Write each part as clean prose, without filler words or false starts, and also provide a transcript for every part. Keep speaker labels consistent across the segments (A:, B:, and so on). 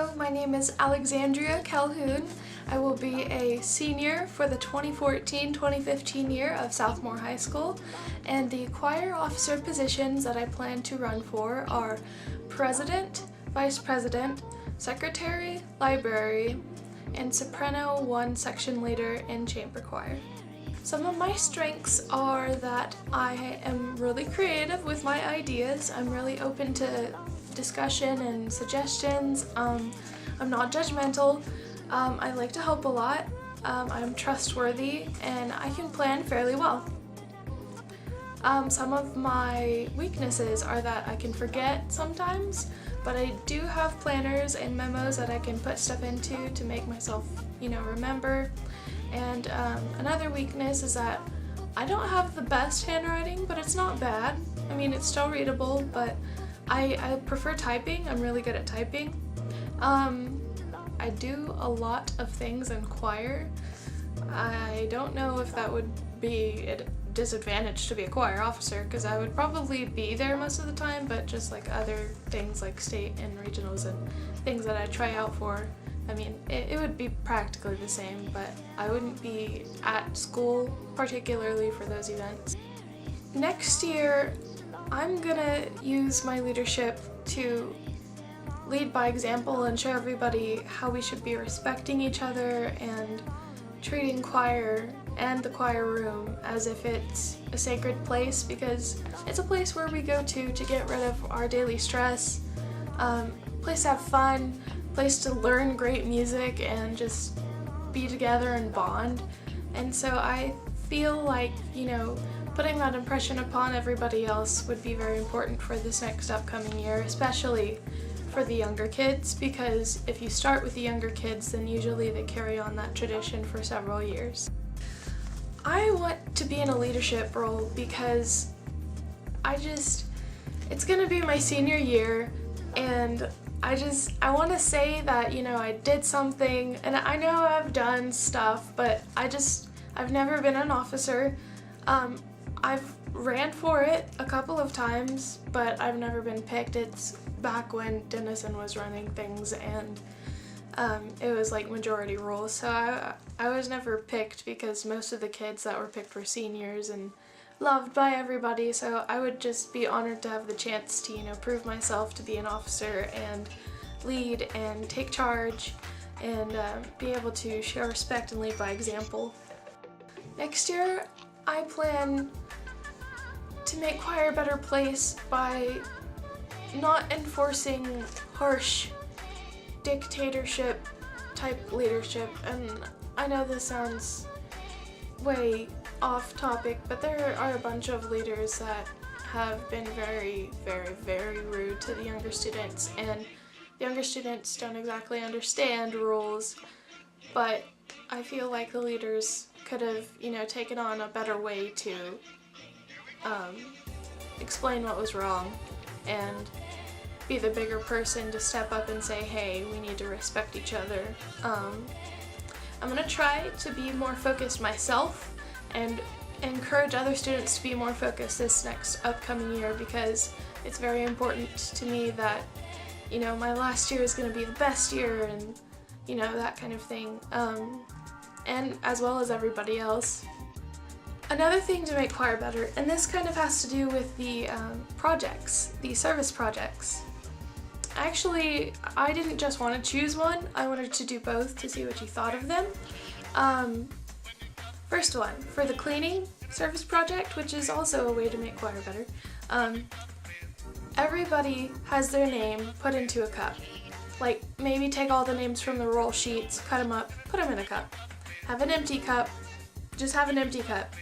A: Hello, my name is Alexandria Calhoun. I will be a senior for the 2014-2015 year of Southmore High School, and the choir officer positions that I plan to run for are President, Vice President, Secretary, Library, and Soprano 1 section leader in chamber choir. Some of my strengths are that I am really creative with my ideas. I'm really open to discussion and suggestions. I'm not judgmental. I like to help a lot. I'm trustworthy and I can plan fairly well. Some of my weaknesses are that I can forget sometimes, but I do have planners and memos that I can put stuff into to make myself, remember. And another weakness is that I don't have the best handwriting, but it's not bad. I mean, it's still readable, but I prefer typing. I'm really good at typing. I do a lot of things in choir. I don't know if that would be a disadvantage to be a choir officer, because I would probably be there most of the time, but just like other things like state and regionals and things that I try out for, I mean, it would be practically the same, but I wouldn't be at school particularly for those events. Next year, I'm gonna use my leadership to lead by example and show everybody how we should be respecting each other and treating choir and the choir room as if it's a sacred place, because it's a place where we go to get rid of our daily stress, place to have fun, place to learn great music and just be together and bond. And so I feel like, putting that impression upon everybody else would be very important for this next upcoming year, especially for the younger kids, because if you start with the younger kids, then usually they carry on that tradition for several years. I want to be in a leadership role because it's gonna be my senior year, and I want to say that, I did something, and I know I've done stuff, but I've never been an officer. I've ran for it a couple of times, but I've never been picked. It's back when Denison was running things, and it was like majority rule, so I was never picked because most of the kids that were picked were seniors and loved by everybody, so I would just be honored to have the chance to, prove myself to be an officer and lead and take charge and be able to show respect and lead by example. Next year, I plan to make choir a better place by not enforcing harsh dictatorship type leadership. And I know this sounds way off topic, but there are a bunch of leaders that have been very, very, very rude to the younger students, and the younger students don't exactly understand rules, but I feel like the leaders could have, taken on a better way to explain what was wrong and be the bigger person to step up and say, hey, we need to respect each other. I'm gonna try to be more focused myself and encourage other students to be more focused this next upcoming year, because it's very important to me that, my last year is gonna be the best year, and, that kind of thing, and as well as everybody else. Another thing to make choir better, and this kind of has to do with the projects, the service projects. Actually, I didn't just want to choose one, I wanted to do both to see what you thought of them. First one, for the cleaning service project, which is also a way to make choir better, everybody has their name put into a cup. Like, maybe take all the names from the roll sheets, cut them up, put them in a cup. Have an empty cup, just have an empty cup.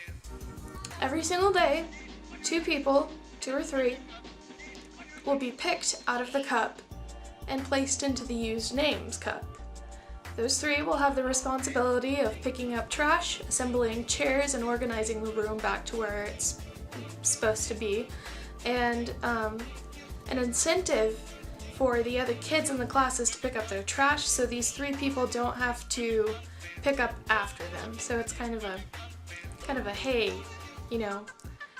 A: Every single day, 2 people, 2 or 3, will be picked out of the cup and placed into the used names cup. Those 3 will have the responsibility of picking up trash, assembling chairs, and organizing the room back to where it's supposed to be. And an incentive for the other kids in the class is to pick up their trash, so these 3 people don't have to pick up after them. So it's kind of a hey,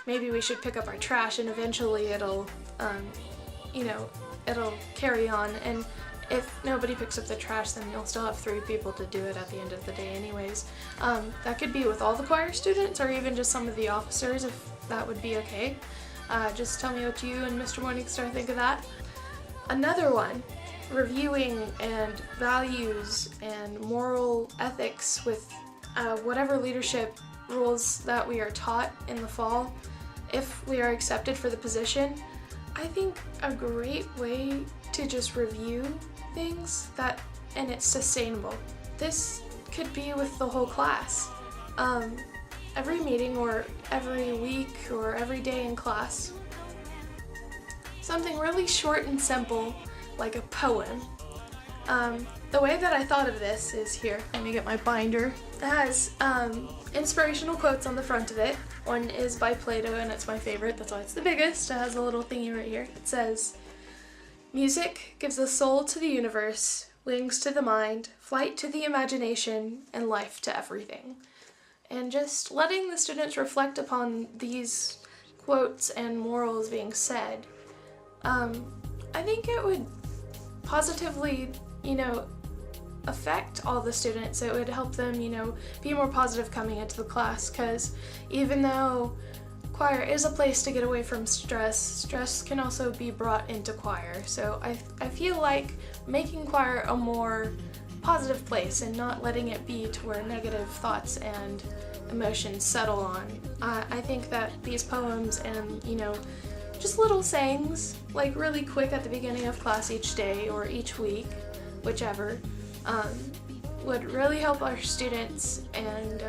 A: maybe we should pick up our trash, and eventually it'll it'll carry on. And if nobody picks up the trash, then you'll still have 3 people to do it at the end of the day anyways. That could be with all the choir students or even just some of the officers, if that would be okay. Just tell me what you and Mr. Morningstar think of that. Another one, reviewing and values and moral ethics with whatever leadership rules that we are taught in the fall. If we are accepted for the position, I think a great way to just review things and it's sustainable. This could be with the whole class. Every meeting or every week or every day in class, something really short and simple like a poem. The way that I thought of this is here. Let me get my binder. It has inspirational quotes on the front of it. One is by Plato and it's my favorite, that's why it's the biggest. It has a little thingy right here. It says, "Music gives a soul to the universe, wings to the mind, flight to the imagination, and life to everything." And just letting the students reflect upon these quotes and morals being said, I think it would positively, affect all the students. It would help them, be more positive coming into the class, because even though choir is a place to get away from stress, stress can also be brought into choir. So I feel like making choir a more positive place and not letting it be to where negative thoughts and emotions settle on. I think that these poems and, just little sayings, like really quick at the beginning of class each day or each week, whichever, would really help our students, and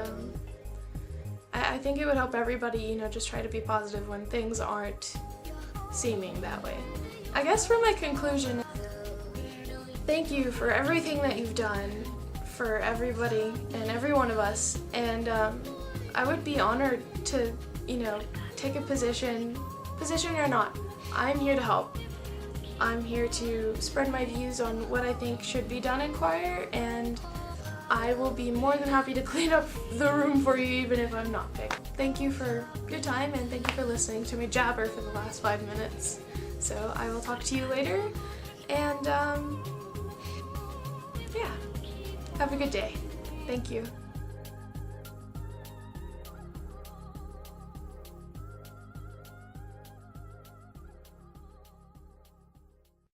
A: I think it would help everybody, just try to be positive when things aren't seeming that way. I guess for my conclusion, thank you for everything that you've done for everybody and every one of us, and I would be honored to, take a position or not. I'm here to help. I'm here to spread my views on what I think should be done in choir, and I will be more than happy to clean up the room for you even if I'm not picked. Thank you for your time, and thank you for listening to me jabber for the last 5 minutes. So I will talk to you later, and yeah, have a good day. Thank you.